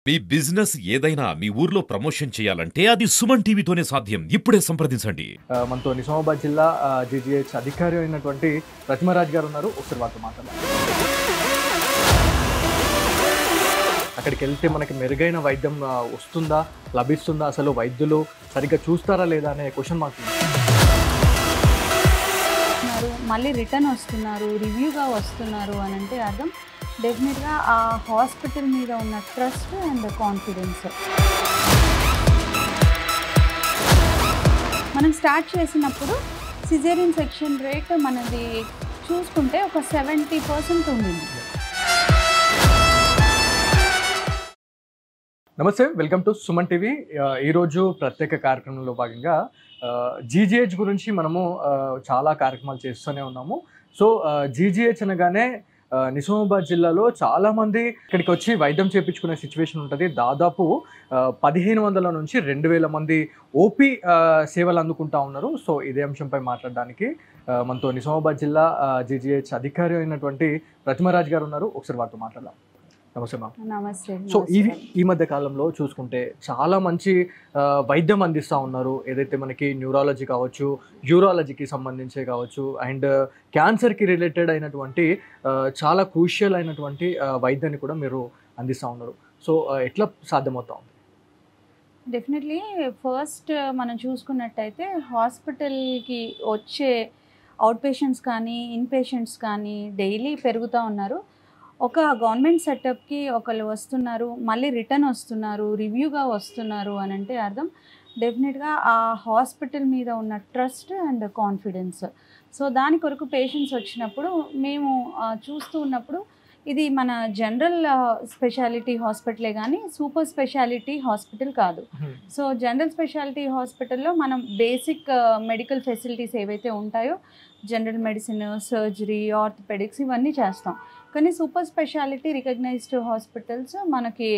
మీ business ఏదైనా మీ ఊర్లో promotion చేయాలంటే అది సుమన్ టీవీతోనే సాధ్యం. ఇప్పుడే సంప్రదించండి. మనతో నిజామాబాద్ జిల్లా జీజీహెచ్ అధికారి అయినటువంటి ప్రతిమరాజ్ గారు ఉన్నారు. ఒకసారి వారితో మాట్లాడాలి. అక్కడికి వెళ్తే మనకి మెరుగైన వైద్యం వస్తుందా, లభిస్తుందా, అసలు వైద్యులు సరిగ్గా చూస్తారా లేదా అనే క్వశ్చన్ మాకు మళ్ళీ రిటర్న్ వస్తున్నారు, రివ్యూగా వస్తున్నారు అని అంటే అర్థం డెఫినెట్గా ఆ హాస్పిటల్ మీద ఉన్న ట్రస్ట్ అండ్ కాన్ఫిడెన్స్. మనం స్టార్ట్ చేసినప్పుడు సిజేరియన్ సెక్షన్ రేట్ మనది చూసుకుంటే ఒక 70% ఉండింది. నమస్తే, వెల్కమ్ టు సుమన్ టీవీ. ఈరోజు ప్రత్యేక కార్యక్రమంలో భాగంగా జీజీహెచ్ గురించి మనము చాలా కార్యక్రమాలు చేస్తూనే ఉన్నాము. సో జీజీహెచ్ అనగానే నిజామాబాద్ జిల్లాలో చాలామంది ఇక్కడికి వచ్చి వైద్యం చేయించుకునే సిచ్యువేషన్ ఉంటుంది. దాదాపు 1500 నుంచి 2000 మంది ఓపీ సేవలు అందుకుంటా ఉన్నారు. సో ఇదే అంశంపై మాట్లాడడానికి మనతో నిజామాబాద్ జిల్లా జీజీహెచ్ అధికారి అయినటువంటి ప్రతిమరాజ్ గారు ఉన్నారు. ఒకసారి వారితో మాట్లాడదాం. నమస్తే మ్యామ్. నమస్తే. సో ఈ మధ్య కాలంలో చూసుకుంటే చాలా మంచి వైద్యం అందిస్తూ ఉన్నారు. ఏదైతే మనకి న్యూరాలజీ కావచ్చు, యూరాలజీకి సంబంధించే కావచ్చు, అండ్ క్యాన్సర్కి రిలేటెడ్ అయినటువంటి చాలా క్రూషియల్ అయినటువంటి వైద్యాన్ని కూడా మీరు అందిస్తూ ఉన్నారు. సో ఎట్లా సాధ్యమవుతా ఉంది? డెఫినెట్లీ ఫస్ట్ మనం చూసుకున్నట్టయితే హాస్పిటల్కి వచ్చే అవుట్ పేషెంట్స్ కానీ ఇన్ పేషెంట్స్ కానీ డైలీ పెరుగుతూ ఉన్నారు. ఒక గవర్నమెంట్ సెటప్కి ఒకళ్ళు వస్తున్నారు, మళ్ళీ రిటర్న్ వస్తున్నారు, రివ్యూగా వస్తున్నారు అని అంటే అర్థం డెఫినెట్గా ఆ హాస్పిటల్ మీద ఉన్న ట్రస్ట్ అండ్ కాన్ఫిడెన్స్. సో దాని కొరకు పేషెంట్స్ వచ్చినప్పుడు మేము చూస్తూ ఉన్నప్పుడు ఇది మన జనరల్ స్పెషాలిటీ హాస్పిటలే కానీ సూపర్ స్పెషాలిటీ హాస్పిటల్ కాదు. సో జనరల్ స్పెషాలిటీ హాస్పిటల్లో మనం బేసిక్ మెడికల్ ఫెసిలిటీస్ ఏవైతే ఉంటాయో జనరల్ మెడిసిన్, సర్జరీ, ఆర్థోపెడిక్స్ ఇవన్నీ చేస్తాం. కానీ సూపర్ స్పెషాలిటీ రికగ్నైజ్డ్ హాస్పిటల్స్ మనకి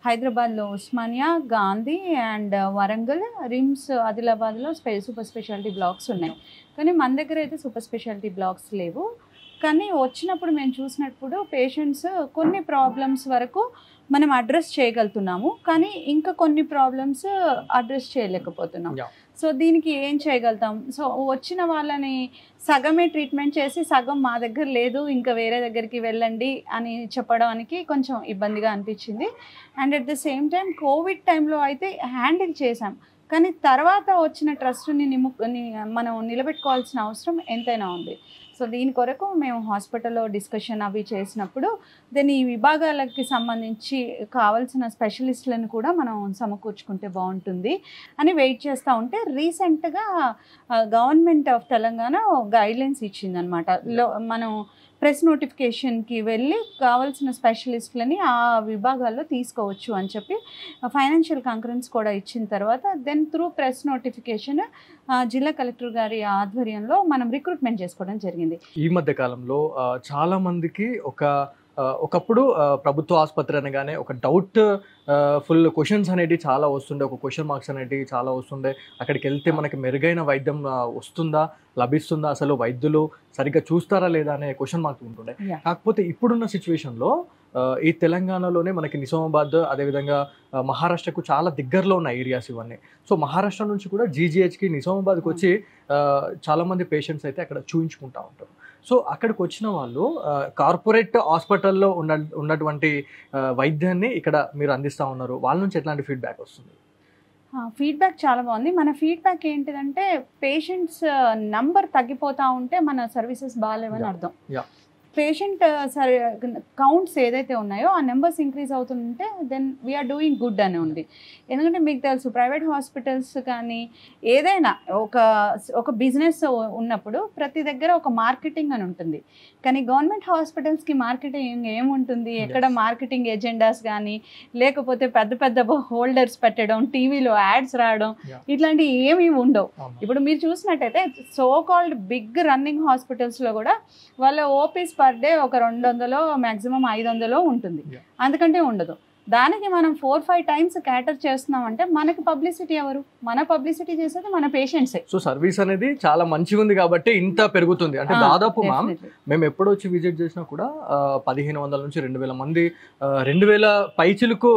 హైదరాబాద్లో ఉస్మానియా, గాంధీ అండ్ వరంగల్, రిమ్స్, ఆదిలాబాద్లో సూపర్ స్పెషాలిటీ బ్లాక్స్ ఉన్నాయి. కానీ మన దగ్గర అయితే సూపర్ స్పెషాలిటీ బ్లాక్స్ లేవు. కానీ వచ్చినప్పుడు మేము చూసినప్పుడు పేషెంట్స్ కొన్ని ప్రాబ్లమ్స్ వరకు మనం అడ్రస్ చేయగలుగుతున్నాము, కానీ ఇంకా కొన్ని ప్రాబ్లమ్స్ అడ్రస్ చేయలేకపోతున్నాం. సో దీనికి ఏం చేయగలుగుతాం? సో వచ్చిన వాళ్ళని సగమే ట్రీట్మెంట్ చేసి సగం మా దగ్గర లేదు ఇంకా వేరే దగ్గరికి వెళ్ళండి అని చెప్పడానికి కొంచెం ఇబ్బందిగా అనిపించింది. And at the same time Covid టైంలో అయితే హ్యాండిల్ చేసాం, కానీ తర్వాత వచ్చిన ట్రస్ట్ని మనం నిలబెట్టుకోవాల్సిన అవసరం ఎంతైనా ఉంది. సో దీని కొరకు మేము హాస్పిటల్లో డిస్కషన్ అవి చేసినప్పుడు దీని విభాగాలకి సంబంధించి కావాల్సిన స్పెషలిస్టులను కూడా మనం సమకూర్చుకుంటే బాగుంటుంది అని వెయిట్ చేస్తూ ఉంటే రీసెంట్గా గవర్నమెంట్ ఆఫ్ తెలంగాణ గైడ్లైన్స్ ఇచ్చిందనమాట. మనం ప్రెస్ నోటిఫికేషన్కి వెళ్ళి కావాల్సిన స్పెషలిస్టులని ఆ విభాగాల్లో తీసుకోవచ్చు అని చెప్పి ఫైనాన్షియల్ కంకరెన్స్ కూడా ఇచ్చిన తర్వాత దెన్ త్రూ ప్రెస్ నోటిఫికేషన్ జిల్లా కలెక్టర్ గారి ఆధ్వర్యంలో మనం రిక్రూట్మెంట్ చేసుకోవడం జరిగింది. ఈ మధ్య కాలంలో చాలా మందికి ఒకప్పుడు ప్రభుత్వ ఆసుపత్రి అనగానే ఒక డౌట్ ఫుల్ క్వశ్చన్స్ అనేవి చాలా వస్తుండే, ఒక క్వశ్చన్ మార్క్స్ అనేవి చాలా వస్తుండే. అక్కడికి వెళ్తే మనకి మెరుగైన వైద్యం వస్తుందా, లభిస్తుందా, అసలు వైద్యులు సరిగ్గా చూస్తారా లేదా అనే క్వశ్చన్ మార్క్ ఉంటుండే. కాకపోతే ఇప్పుడున్న సిచ్యువేషన్లో ఈ తెలంగాణలోనే మనకి నిజామాబాద్, అదేవిధంగా మహారాష్ట్రకు చాలా దగ్గరలో ఉన్న ఏరియాస్ ఇవన్నీ. సో మహారాష్ట్ర నుంచి కూడా జీజీహెచ్కి నిజామాబాద్కి వచ్చి చాలామంది పేషెంట్స్ అయితే అక్కడ చూయించుకుంటూ ఉంటారు. సో అక్కడికి వచ్చిన వాళ్ళు కార్పొరేట్ హాస్పిటల్లో ఉన్నటువంటి వైద్యాన్ని ఇక్కడ మీరు అందిస్తూ ఉన్నారు. వాళ్ళ నుంచి ఎట్లాంటి ఫీడ్బ్యాక్ వస్తుంది? ఫీడ్బ్యాక్ చాలా బాగుంది. మన ఫీడ్బ్యాక్ ఏంటిదంటే పేషెంట్స్ నంబర్ తగ్గిపోతూ ఉంటే మన సర్వీసెస్ బాగాలేవని అర్థం. పేషెంట్ కౌంట్స్ ఏదైతే ఉన్నాయో ఆ నెంబర్స్ ఇంక్రీజ్ అవుతుంటే దెన్ వీఆర్ డూయింగ్ గుడ్ అని ఉంది. ఎందుకంటే మీకు తెలుసు ప్రైవేట్ హాస్పిటల్స్ కానీ ఏదైనా ఒక బిజినెస్ ఉన్నప్పుడు ప్రతి దగ్గర ఒక మార్కెటింగ్ అని ఉంటుంది. కానీ గవర్నమెంట్ హాస్పిటల్స్కి మార్కెటింగ్ ఏముంటుంది? ఎక్కడ మార్కెటింగ్ ఎజెండాస్ కానీ లేకపోతే పెద్ద పెద్ద హోల్డర్స్ పెట్టడం, టీవీలో యాడ్స్ రావడం ఇట్లాంటివి ఏమీ ఉండవు. ఇప్పుడు మీరు చూసినట్టయితే సో కాల్డ్ బిగ్ రన్నింగ్ హాస్పిటల్స్లో కూడా వాళ్ళ ఓపీస్ పర్ డే ఒక 200 మ్యాక్సిమం 500 ఉంటుంది, అంతకంటే ఉండదు. దానికి మనం 4-5 టైమ్స్ క్యాటర్ చేస్తున్నాం అంటే మనకి పబ్లిసిటీ ఎవరు? మన పబ్లిసిటీ చేసేది మన పేషెంట్సే. సో సర్వీస్ అనేది చాలా మంచిగా ఉంది కాబట్టి ఇంత పెరుగుతుంది. అంటే దాదాపు మ్యామ్ మేము ఎప్పుడు వచ్చి విజిట్ చేసినా కూడా 1500 నుంచి 2000 మంది 2000 పైచిలకు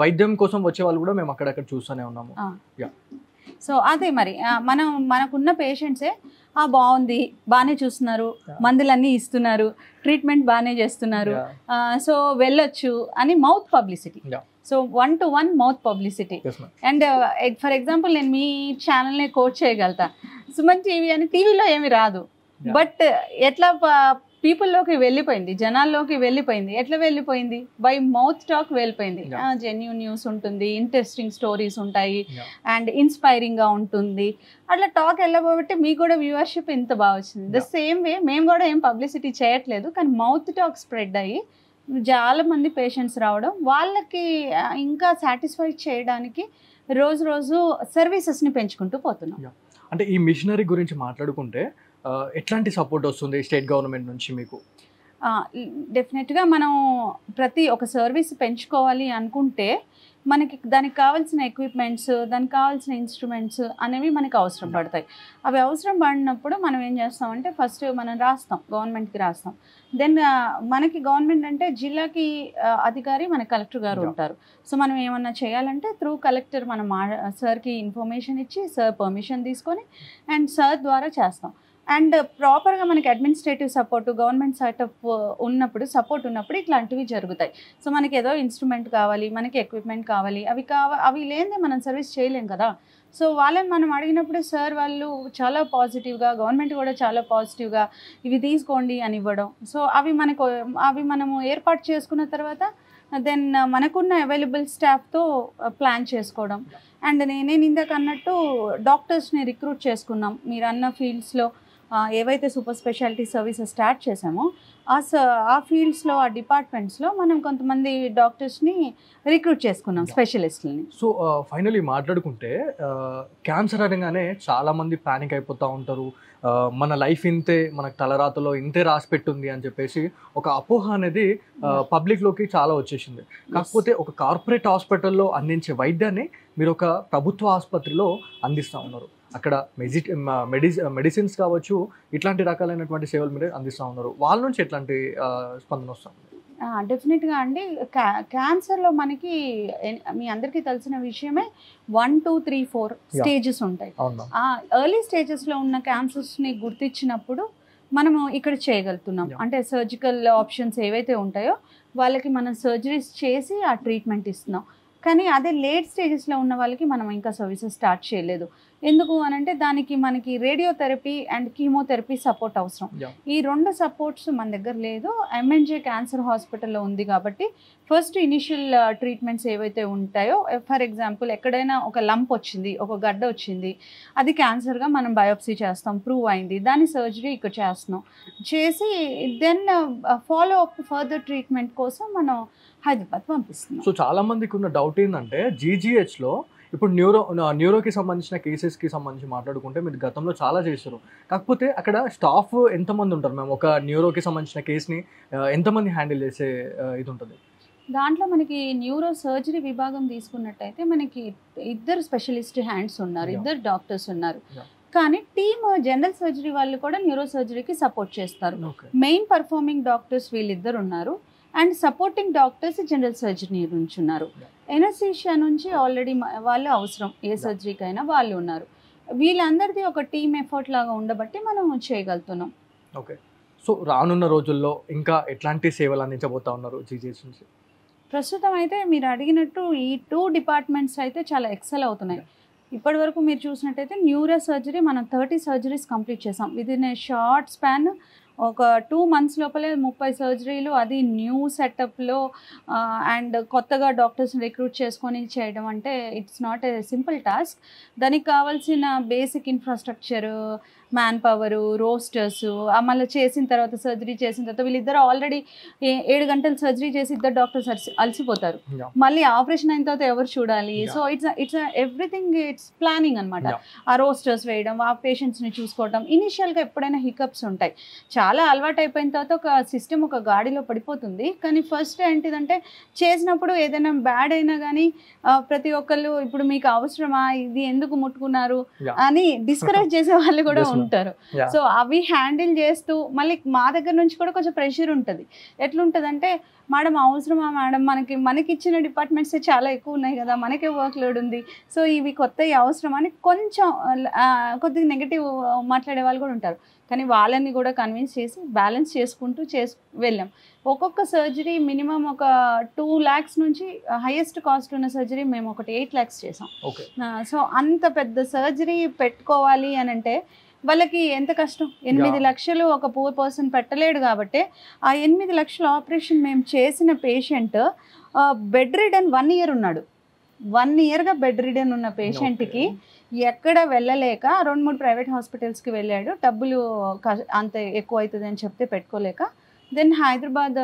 వైద్యం కోసం వచ్చే వాళ్ళు కూడా మేము అక్కడక్కడ చూస్తూనే ఉన్నాము. సో అదే మరి మనకున్న పేషెంట్సే బాగుంది, బాగానే చూస్తున్నారు, మందులన్నీ ఇస్తున్నారు, ట్రీట్మెంట్ బాగానే చేస్తున్నారు, సో వెళ్ళొచ్చు అని mouth publicity. So 1-to-1 mouth publicity. And for example నేను మీ ఛానల్ని కోట్ చేయగలుగుతా, సుమన్ టీవీ అని టీవీలో ఏమి రాదు, బట్ ఎట్లా పీపుల్లోకి వెళ్ళిపోయింది, జనాల్లోకి వెళ్ళిపోయింది. ఎట్లా వెళ్ళిపోయింది? బై మౌత్ టాక్ వెళ్ళిపోయింది. జెన్యూన్ న్యూస్ ఉంటుంది, ఇంట్రెస్టింగ్ స్టోరీస్ ఉంటాయి, అండ్ ఇన్స్పైరింగ్గా ఉంటుంది. అట్లా టాక్ వెళ్ళబోబట్టి మీకు కూడా వ్యూవర్షిప్ ఇంత బాగా వచ్చింది. ద సేమ్ వే మేము కూడా ఏం పబ్లిసిటీ చేయట్లేదు, కానీ మౌత్ టాక్ స్ప్రెడ్ అయ్యి చాలా మంది పేషెంట్స్ రావడం, వాళ్ళకి ఇంకా సాటిస్ఫై చేయడానికి రోజు రోజు సర్వీసెస్ని పెంచుకుంటూ పోతున్నాం. అంటే ఈ మిషనరీ గురించి మాట్లాడుకుంటే ఎట్లాంటి సపోర్ట్ వస్తుంది స్టేట్ గవర్నమెంట్ నుంచి మీకు? డెఫినెట్గా మనం ప్రతి ఒక సర్వీస్ పెంచుకోవాలి అనుకుంటే మనకి దానికి కావాల్సిన ఎక్విప్మెంట్స్, దానికి కావాల్సిన ఇన్స్ట్రుమెంట్స్ అనేవి మనకి అవసరం పడతాయి. అవి అవసరం పడినప్పుడు మనం ఏం చేస్తామంటే ఫస్ట్ మనం రాస్తాం, గవర్నమెంట్కి రాస్తాం. దెన్ మనకి గవర్నమెంట్ అంటే జిల్లాకి అధికారి మన కలెక్టర్ గారు ఉంటారు. సో మనం ఏమన్నా చేయాలంటే త్రూ కలెక్టర్ మనం సార్కి ఇన్ఫర్మేషన్ ఇచ్చి సార్ పర్మిషన్ తీసుకొని అండ్ సార్ ద్వారా చేస్తాం. అండ్ ప్రాపర్గా మనకి అడ్మినిస్ట్రేటివ్ సపోర్టు, గవర్నమెంట్ సెటప్ ఉన్నప్పుడు, సపోర్ట్ ఉన్నప్పుడు ఇట్లాంటివి జరుగుతాయి. సో మనకి ఏదో ఇన్స్ట్రుమెంట్ కావాలి, మనకి ఎక్విప్మెంట్ కావాలి, అవి లేనిదే మనం సర్వీస్ చేయలేం కదా. సో వాళ్ళని మనం అడిగినప్పుడు సార్ వాళ్ళు చాలా పాజిటివ్గా, గవర్నమెంట్ కూడా చాలా పాజిటివ్గా ఇవి తీసుకోండి అని ఇవ్వడం. సో అవి మనము ఏర్పాటు చేసుకున్న తర్వాత దెన్ మనకున్న అవైలబుల్ స్టాఫ్తో ప్లాన్ చేసుకోవడం. అండ్ నేను ఇందాక అన్నట్టు డాక్టర్స్ని రిక్రూట్ చేసుకున్నాం. మీరు అన్న ఫీల్డ్స్లో ఏవైతే సూపర్ స్పెషాలిటీ సర్వీసెస్ స్టార్ట్ చేసామో ఆ ఫీల్డ్స్లో, ఆ డిపార్ట్మెంట్స్లో మనం కొంతమంది డాక్టర్స్ని రిక్రూట్ చేసుకున్నాం, స్పెషలిస్ట్లని. సో ఫైనలీ మాట్లాడుకుంటే క్యాన్సర్ అనగానే చాలామంది ప్యానిక్ అయిపోతూ ఉంటారు. మన లైఫ్ ఇంతే, మనకు తలరాతలో ఇంతే రాసి పెట్టుంది అని చెప్పేసి ఒక అపోహ అనేది పబ్లిక్లోకి చాలా వచ్చేసింది. కాకపోతే ఒక కార్పొరేట్ హాస్పిటల్లో అందించే వైద్యాన్ని మీరు ఒక ప్రభుత్వ ఆసుపత్రిలో అందిస్తూ ఉన్నారు. అక్కడ మెడిసిన్స్ కావచ్చు, ఇట్లాంటి రకాలైనటువంటి సేవలు మీరు అందిస్తూ ఉన్నారు. వాళ్ళ నుంచి ఎట్లాంటి స్పందన వస్తుంది? డెఫినెట్గా అండి, క్యాన్సర్లో మనకి మీ అందరికీ తెలిసిన విషయమే 1, 2, 3, 4 స్టేజెస్ ఉంటాయి. ఎర్లీ స్టేజెస్లో ఉన్న క్యాన్సర్స్ని గుర్తించినప్పుడు మనము ఇక్కడ చేయగలుగుతున్నాం. అంటే సర్జికల్ ఆప్షన్స్ ఏవైతే ఉంటాయో వాళ్ళకి మనం సర్జరీస్ చేసి ఆ ట్రీట్మెంట్ ఇస్తున్నాం. కానీ అదే లేట్ స్టేజెస్లో ఉన్న వాళ్ళకి మనం ఇంకా సర్వీసెస్ స్టార్ట్ చేయలేదు. ఎందుకు అనంటే దానికి మనకి రేడియోథెరపీ అండ్ కీమోథెరపీ సపోర్ట్ అవసరం. ఈ 2 సపోర్ట్స్ మన దగ్గర లేదు. ఎంఎన్జే క్యాన్సర్ హాస్పిటల్లో ఉంది కాబట్టి ఫస్ట్ ఇనిషియల్ ట్రీట్మెంట్స్ ఏవైతే ఉంటాయో, ఫర్ ఎగ్జాంపుల్ ఎక్కడైనా ఒక లంప్ వచ్చింది, ఒక గడ్డ వచ్చింది, అది క్యాన్సర్గా మనం బయోప్సీ చేస్తాం, ప్రూవ్ అయింది, దాని సర్జరీ ఇక్కడ చేస్తున్నాం. చేసి then follow up further treatment కోసం మనం హైదరాబాద్ పంపిస్తున్నాం. సో చాలా మందికి ఉన్న డౌట్ ఏంటంటే జీజీహెచ్లో ఇప్పుడు న్యూరోకి సంబంధించిన కేసెస్కి సంబంధించి మాట్లాడుకుంటే మీరు గతంలో చాలా చేశారు. కాకపోతే అక్కడ స్టాఫ్ ఎంతమంది ఉంటారు మేము? ఒక న్యూరోకి సంబంధించిన కేసుని ఎంతమంది హ్యాండిల్ చేసే ఇది ఉంటుంది? దాంట్లో మనకి న్యూరో సర్జరీ విభాగం తీసుకున్నట్టయితే మనకి 2 స్పెషలిస్ట్ హ్యాండ్స్ ఉన్నారు, 2 డాక్టర్స్ ఉన్నారు. కానీ టీమ్ జనరల్ సర్జరీ వాళ్ళు కూడా న్యూరో సర్జరీకి సపోర్ట్ చేస్తారు. మెయిన్ పర్ఫార్మింగ్ డాక్టర్స్ వీళ్ళిద్దరు ఉన్నారు, and supporting doctors general surgery నుంచి ఉన్నారు. ఎనస్థీషియా నుంచి ఆల్రెడీ వాళ్ళు అవసరం, ఏ సర్జరీకైనా వాళ్ళు ఉన్నారు. వీళ్ళందరిది ఒక టీమ్ ఎఫర్ట్ లాగా ఉండబట్టి మనం చేయగలుగుతున్నాం. ఓకే. సో రానున్న రోజుల్లో ఇంకా ఎట్లాంటి సేవలు అందించబోతా ఉన్నారు జీజీహెచ్ నుంచి? ప్రస్తుతం అయితే మీరు అడిగినట్టు ఈ 2 డిపార్ట్మెంట్స్ అయితే చాలా ఎక్సెల్ అవుతున్నాయి. ఇప్పటి వరకు మీరు చూసినట్టయితే న్యూరో సర్జరీ మనం 30 సర్జరీస్ కంప్లీట్ చేసాం. విదిన్ ఏ షార్ట్ స్పాన్ ఒక 2 months లోపలే 30 సర్జరీలు, అది న్యూ సెటప్లో అండ్ కొత్తగా డాక్టర్స్ని రిక్రూట్ చేసుకొని చేయడం అంటే it's not a simple task. దానికి కావాల్సిన basic infrastructure, man power, roasters, మళ్ళీ చేసిన తర్వాత సర్జరీ చేసిన తర్వాత వీళ్ళిద్దరు ఆల్రెడీ 7 గంటలు సర్జరీ చేసి 2 డాక్టర్స్ అలసిపోతారు. మళ్ళీ ఆపరేషన్ అయిన తర్వాత ఎవరు చూడాలి? So it's everything it's planning అనమాట. ఆ రోస్టర్స్ వేయడం, ఆ పేషెంట్స్ని చూసుకోవడం. ఇనిషియల్గా ఎప్పుడైనా హికప్స్ ఉంటాయి. చాలా అలవాటు అయిపోయిన తర్వాత ఒక సిస్టమ్ ఒక గాడిలో పడిపోతుంది. కానీ ఫస్ట్ ఏంటిదంటే చేసినప్పుడు ఏదైనా బ్యాడ్ అయినా కానీ ప్రతి ఒక్కళ్ళు ఇప్పుడు మీకు అవసరమా, ఇది ఎందుకు ముట్టుకున్నారు అని డిస్కరేజ్ చేసే వాళ్ళు కూడా ఉంటారు. సో అవి హ్యాండిల్ చేస్తూ మళ్ళీ మా దగ్గర నుంచి కూడా కొంచెం ప్రెషర్ ఉంటుంది. ఎట్లుంటుందంటే మేడం అవసరమా మేడం, మనకి ఇచ్చిన డిపార్ట్మెంట్స్ చాలా ఎక్కువ ఉన్నాయి కదా, మనకే వర్క్ లోడ్ ఉంది, సో ఇవి కొత్తవి అవసరం అని కొంచెం కొద్దిగా నెగిటివ్ మాట్లాడే వాళ్ళు కూడా ఉంటారు. కానీ వాళ్ళని కూడా కన్విన్స్ చేసి బ్యాలెన్స్ చేసుకుంటూ వెళ్ళాం. ఒక్కొక్క సర్జరీ మినిమం ఒక 2 lakhs నుంచి హైయెస్ట్ కాస్ట్ ఉన్న సర్జరీ మేము ఒకటి 8 lakhs చేసాం. సో అంత పెద్ద సర్జరీ పెట్టుకోవాలి అని అంటే వాళ్ళకి ఎంత కష్టం. 8 లక్షలు ఒక పూర్ పర్సన్ పెట్టలేడు కాబట్టి ఆ 8 లక్షల ఆపరేషన్ మేము చేసిన పేషెంట్ బెడ్ రిడన్ 1 year ఉన్నాడు. 1 yearగా బెడ్ రిడన్ ఉన్న పేషెంట్కి ఎక్కడ వెళ్ళలేక 2-3 ప్రైవేట్ హాస్పిటల్స్కి వెళ్ళాడు. డబ్బులు అంత ఎక్కువ అవుతుంది అని చెప్తే పెట్టుకోలేక, దెన్ హైదరాబాద్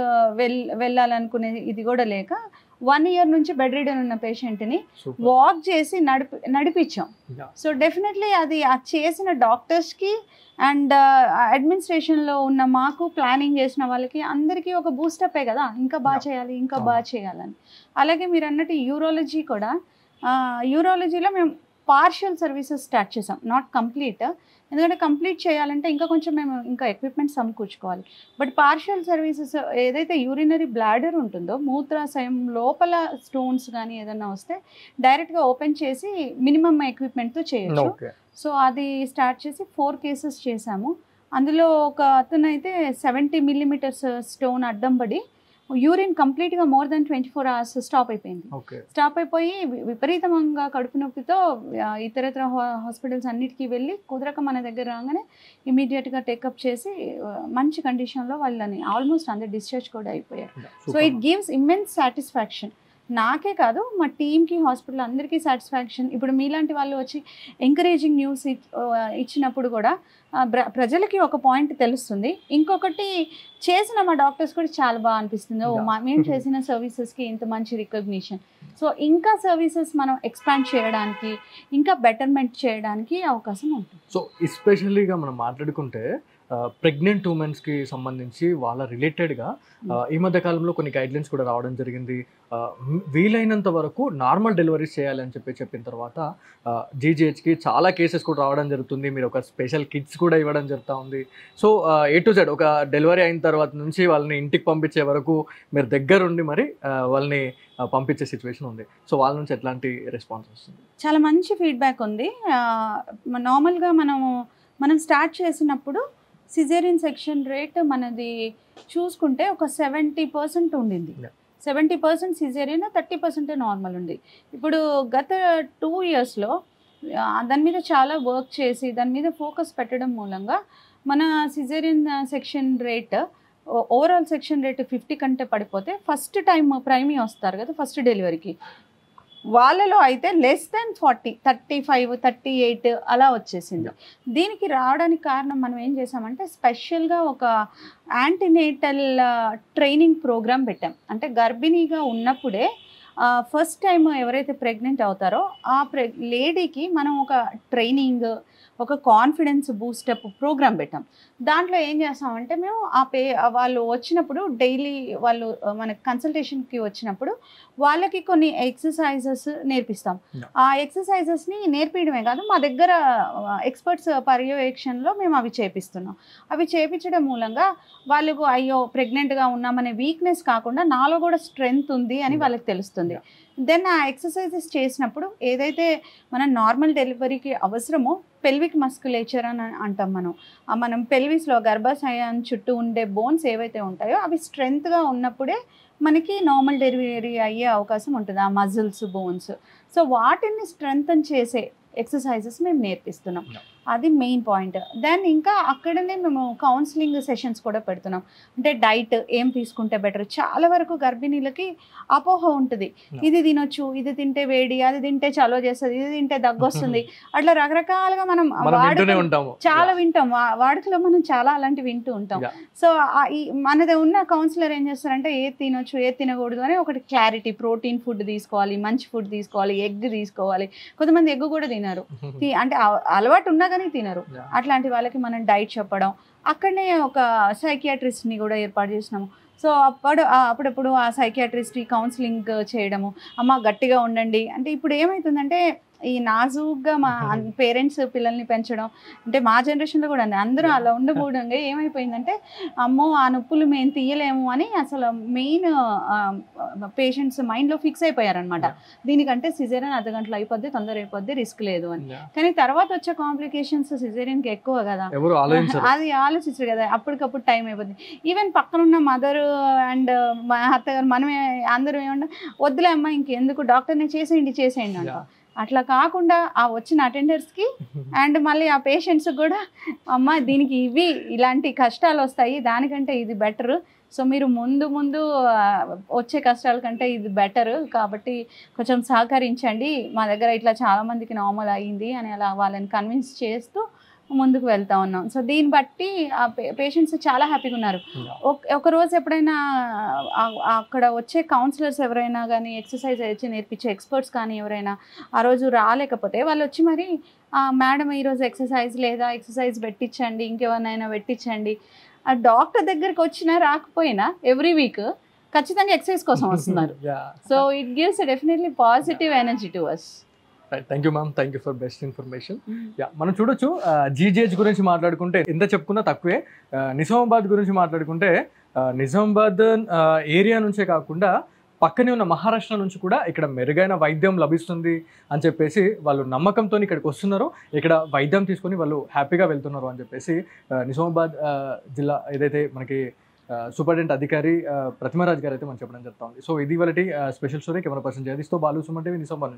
వెళ్ళాలనుకునే ఇది కూడా లేక 1 year నుంచి బెడ్ రిడన్ ఉన్న పేషెంట్ని వాక్ చేసి నడిపించాం. సో డెఫినెట్లీ అది చేసిన డాక్టర్స్కి అండ్ అడ్మినిస్ట్రేషన్లో ఉన్న మాకు, ప్లానింగ్ చేసిన వాళ్ళకి అందరికీ ఒక బూస్టప్పే కదా, ఇంకా బాగా చేయాలి, ఇంకా బాగా చేయాలని. అలాగే మీరు అన్నట్టు యూరాలజీ కూడా, యూరాలజీలో మేము పార్షియల్ సర్వీసెస్ స్టార్ట్ చేసాం, నాట్ కంప్లీట్. ఎందుకంటే కంప్లీట్ చేయాలంటే ఇంకా కొంచెం మేము ఇంకా ఎక్విప్మెంట్ సమకూర్చుకోవాలి. బట్ పార్షియల్ సర్వీసెస్ ఏదైతే యూరినరీ బ్లాడర్ ఉంటుందో, మూత్రాశయం లోపల స్టోన్స్ కానీ ఏదైనా వస్తే డైరెక్ట్గా ఓపెన్ చేసి మినిమం ఎక్విప్మెంట్తో చేయొచ్చు. సో అది స్టార్ట్ చేసి 4 cases చేసాము. అందులో ఒక అతను అయితే 70 millimeters స్టోన్ అడ్డం పడి యూరిన్ కంప్లీట్గా more than 24 hours స్టాప్ అయిపోయింది. స్టాప్ అయిపోయి విపరీతంగా కడుపు నొప్పితో ఇతరత్ర హాస్పిటల్స్ అన్నిటికీ వెళ్ళి కుదరక మన దగ్గర రాగానే ఇమీడియట్గా టేకప్ చేసి మంచి కండిషన్లో వాళ్ళని ఆల్మోస్ట్ అందరు డిశ్చార్జ్ కూడా అయిపోయారు. So it gives immense satisfaction. నాకే కాదు, మా టీమ్కి, హాస్పిటల్ అందరికీ సాటిస్ఫాక్షన్. ఇప్పుడు మీలాంటి వాళ్ళు వచ్చి ఎంకరేజింగ్ న్యూస్ ఇచ్చినప్పుడు కూడా ప్రజలకి ఒక పాయింట్ తెలుస్తుంది. ఇంకొకటి చేసిన మా డాక్టర్స్ కూడా చాలా బాగా అనిపిస్తుంది, మేము చేసిన సర్వీసెస్కి ఇంత మంచి రికగ్నిషన్. సో ఇంకా సర్వీసెస్ మనం ఎక్స్పాండ్ చేయడానికి, ఇంకా బెటర్మెంట్ చేయడానికి అవకాశం ఉంటుంది. సో ఎస్పెషల్లీగా మనం మాట్లాడుకుంటే ప్రెగ్నెంట్ ఉమెన్స్కి సంబంధించి వాళ్ళ రిలేటెడ్గా ఈ మధ్య కాలంలో కొన్ని గైడ్లైన్స్ కూడా రావడం జరిగింది. వీలైనంత వరకు నార్మల్ డెలివరీస్ చేయాలని చెప్పిన తర్వాత జీజీహెచ్కి చాలా కేసెస్ కూడా రావడం జరుగుతుంది. మీరు ఒక స్పెషల్ కిట్స్ కూడా ఇవ్వడం జరుగుతూ ఉంది. సో A to Z ఒక డెలివరీ అయిన తర్వాత నుంచి వాళ్ళని ఇంటికి పంపించే వరకు మీరు దగ్గరుండి మరి వాళ్ళని పంపించే సిచ్యువేషన్ ఉంది. సో వాళ్ళ నుంచి ఎట్లాంటి రెస్పాన్స్ వస్తుంది? చాలా మంచి ఫీడ్బ్యాక్ ఉంది. నార్మల్గా మనం స్టార్ట్ చేసినప్పుడు సిజేరియన్ సెక్షన్ రేట్ మనది చూసుకుంటే ఒక 70% ఉండింది. 70% సిజేరియన్, 30% నార్మల్ ఉంది. ఇప్పుడు గత 2 yearsలో దాని మీద చాలా వర్క్ చేసి దాని మీద ఫోకస్ పెట్టడం మూలంగా మన caesarean section rate, overall section rate 50 కంటే పడిపోతే ఫస్ట్ టైం ప్రైమీ వస్తారు కదా ఫస్ట్ డెలివరీకి, వాళ్ళలో అయితే less than 40, 35, 38 అలా వచ్చేసింది. దీనికి రావడానికి కారణం మనం ఏం చేసామంటే స్పెషల్గా ఒక యాంటీనేటల్ ట్రైనింగ్ ప్రోగ్రామ్ పెట్టాం. అంటే గర్భిణీగా ఉన్నప్పుడే ఫస్ట్ టైం ఎవరైతే ప్రెగ్నెంట్ అవుతారో ఆ లేడీకి మనం ఒక ట్రైనింగ్, ఒక కాన్ఫిడెన్స్ బూస్టప్ ప్రోగ్రామ్ పెట్టాం. దాంట్లో ఏం చేస్తామంటే మేము వాళ్ళు వచ్చినప్పుడు డైలీ వాళ్ళు మన కన్సల్టేషన్కి వచ్చినప్పుడు వాళ్ళకి కొన్ని ఎక్సర్సైజెస్ నేర్పిస్తాం. ఆ ఎక్సర్సైజెస్ని నేర్పించడమే కాదు, మా దగ్గర ఎక్స్పర్ట్స్ పర్యవేక్షణలో మేము అవి చేపిస్తున్నాం. అవి చేపించడం మూలంగా వాళ్ళకు అయ్యో ప్రెగ్నెంట్గా ఉన్నామనే వీక్నెస్ కాకుండా నాలో కూడా స్ట్రెంగ్త్ ఉంది అని వాళ్ళకి తెలుస్తుంది. దెన్ ఆ ఎక్సర్సైజెస్ చేసినప్పుడు ఏదైతే మన నార్మల్ డెలివరీకి అవసరమో పెల్విక్ మస్కులేచర్ అని అంటాం. మనం పెల్విస్లో గర్భాశయం చుట్టూ ఉండే బోన్స్ ఏవైతే ఉంటాయో అవి స్ట్రెంగ్త్గా ఉన్నప్పుడే మనకి నార్మల్ డెలివరీ అయ్యే అవకాశం ఉంటుంది, ఆ మజిల్స్, బోన్స్. సో వాటిని స్ట్రెంగ్తన్ చేసే ఎక్సర్సైజెస్ మేము నేర్పిస్తున్నాం. అది మెయిన్ పాయింట్. దెన్ ఇంకా అక్కడనే మేము కౌన్సిలింగ్ సెషన్స్ కూడా పెడుతున్నాం. అంటే డైట్ ఏం తీసుకుంటే బెటర్. చాలా వరకు గర్భిణీలకి అపోహ ఉంటుంది, ఇది తినొచ్చు, ఇది తింటే వేడి, అది తింటే చలో చేస్తుంది, ఇది తింటే దగ్గు వస్తుంది, అట్లా రకరకాలుగా మనం చాలా వింటాం. వాడుకలో మనం చాలా అలాంటివి వింటూ ఉంటాం. సో మనది ఉన్న కౌన్సిలర్ ఏం చేస్తారంటే ఏది తినొచ్చు, ఏది తినకూడదు అని ఒకటి క్లారిటీ. ప్రోటీన్ ఫుడ్ తీసుకోవాలి, మంచి ఫుడ్ తీసుకోవాలి, ఎగ్ తీసుకోవాలి. కొంతమంది ఎగ్ కూడా తినరు, అంటే అలవాటు ఉన్నా కానీ కానీ తినరు. అట్లాంటి వాళ్ళకి మనం డైట్ చెప్పడం, అక్కడనే ఒక సైకియాట్రిస్ట్ని కూడా ఏర్పాటు చేసినాము. సో అప్పుడప్పుడు ఆ సైకియాట్రిస్ట్ కౌన్సిలింగ్ చేయడము, అమ్మ గట్టిగా ఉండండి అంటే. ఇప్పుడు ఏమవుతుందంటే ఈ నాజూగ్గా మా పేరెంట్స్ పిల్లల్ని పెంచడం అంటే మా జనరేషన్లో కూడా అందరూ అలా ఉండకూడదు. ఏమైపోయిందంటే అమ్మో ఆ నొప్పులు మేము తీయలేము అని అసలు మెయిన్ పేషెంట్స్ మైండ్లో ఫిక్స్ అయిపోయారనమాట. దీనికంటే సిజేరియన్ అర్ధగంటలో అయిపోద్ది, తొందర అయిపోద్ది, రిస్క్ లేదు అని. కానీ తర్వాత వచ్చే కాంప్లికేషన్స్ సిజేరియన్కి ఎక్కువ కదా, అది ఆలోచించరు కదా, అప్పటికప్పుడు టైం అయిపోద్ది. ఈవెన్ పక్కనున్న మదర్ అండ్ మా అత్తగారు మనమే అందరూ ఏమన్నా వద్దులే అమ్మ ఇంకెందుకు డాక్టర్ని చేసేయండి అంట. అట్లా కాకుండా ఆ వచ్చిన అటెండర్స్కి అండ్ మళ్ళీ ఆ పేషెంట్స్కి కూడా అమ్మ దీనికి ఇలాంటి కష్టాలు వస్తాయి, దానికంటే ఇది బెటర్, సో మీరు ముందు వచ్చే కష్టాల కంటే ఇది బెటర్ కాబట్టి కొంచెం సహకరించండి, మా దగ్గర ఇట్లా చాలామందికి నార్మల్ అయ్యింది అని అలా వాళ్ళని కన్విన్స్ చేస్తూ ముందుకు వెళ్తా ఉన్నాం. సో దీన్ని బట్టి ఆ పేషెంట్స్ చాలా హ్యాపీగా ఉన్నారు. ఒకరోజు ఎప్పుడైనా అక్కడ వచ్చే కౌన్సిలర్స్ ఎవరైనా కానీ, ఎక్సర్సైజ్ వచ్చి నేర్పించే ఎక్స్పర్ట్స్ కానీ ఎవరైనా ఆ రోజు రాలేకపోతే వాళ్ళు వచ్చి మరి మేడం ఈరోజు ఎక్సర్సైజ్ లేదా, ఎక్సర్సైజ్ పెట్టించండి, ఇంకెవరినైనా పెట్టించండి. ఆ డాక్టర్ దగ్గరికి వచ్చినా రాకపోయినా ఎవ్రీ వీక్ ఖచ్చితంగా ఎక్సర్సైజ్ కోసం వస్తున్నారు. So it gives definitely positive energy to us. Thank you ma'am, thank you for best information. మనం చూడొచ్చు జీజీహెచ్ గురించి మాట్లాడుకుంటే ఎంత చెప్పుకున్నా తక్కువే. నిజామాబాద్ గురించి మాట్లాడుకుంటే నిజామాబాద్ ఏరియా నుంచే కాకుండా పక్కనే ఉన్న మహారాష్ట్ర నుంచి కూడా ఇక్కడ మెరుగైన వైద్యం లభిస్తుంది అని చెప్పేసి వాళ్ళు నమ్మకంతో ఇక్కడికి వస్తున్నారు, ఇక్కడ వైద్యం తీసుకొని వాళ్ళు హ్యాపీగా వెళ్తున్నారు అని చెప్పేసి నిజామాబాద్ జిల్లా ఏదైతే మనకి సూపరింటెండెంట్ అధికారి ప్రతిమరాజ్ గారు అయితే మనం చెప్పడం జరుగుతుంది. సో ఇది వాళ్ళ స్పెషల్ స్టోరీ. కెమెరా పర్సన్ జగదీష్తో బాలు, సుమన్ టీవీ, నిజామాబాద్.